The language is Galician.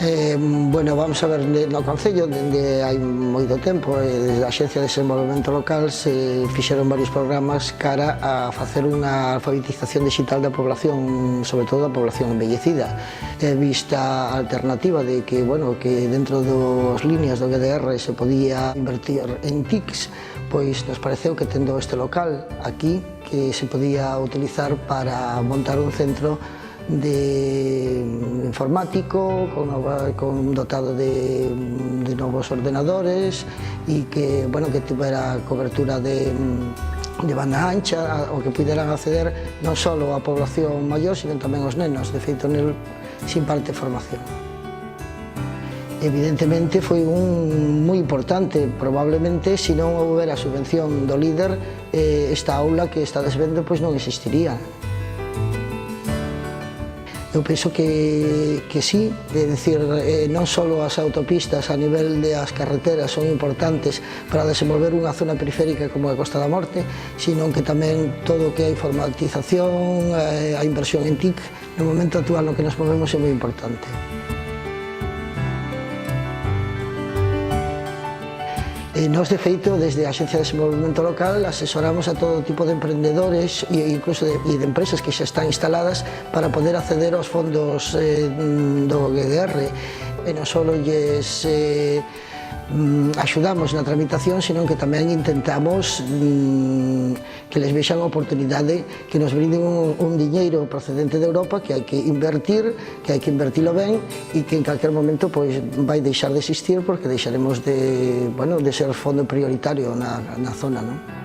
Bueno, vamos a ver, no Concello, dende hai moito tempo, desde a Axencia de Desenvolvemento Local se fixeron varios programas cara a facer unha alfabetización digital da población, sobre todo da población envellecida. Vista a alternativa de que, bueno, que dentro das líneas do GDR se podía invertir en TICs, pois nos pareceu que tendo este local aquí, que se podía utilizar para montar un centro informático, dotado de novos ordenadores e que, bueno, que tivera cobertura de banda ancha, o que puderan acceder non só a población maior, sino tamén os nenos. De feito, nel se imparte formación. Evidentemente foi moi importante, probablemente se non houbera a subvención do líder, esta aula que estades vendo pois non existiría. Eu penso que sí, é dicir, non só as autopistas a nivel das carreteras son importantes para desenvolver unha zona periférica como a Costa da Morte, sino que tamén todo o que é informatización, a inversión en TIC, no momento actual no que nos movemos é moi importante. Nós, de feito, desde a Axencia de Desenvolvemento Local asesoramos a todo tipo de emprendedores e incluso de empresas que xa están instaladas para poder acceder aos fondos do GDR. E non só lles axudamos na tramitación, sino que tamén intentamos que les vexan a oportunidade, que nos brinden un diñeiro procedente de Europa que hai que invertir, que hai que invertilo ben e que en calquer momento pois vai deixar de existir porque deixaremos de ser fondo prioritario na zona, non?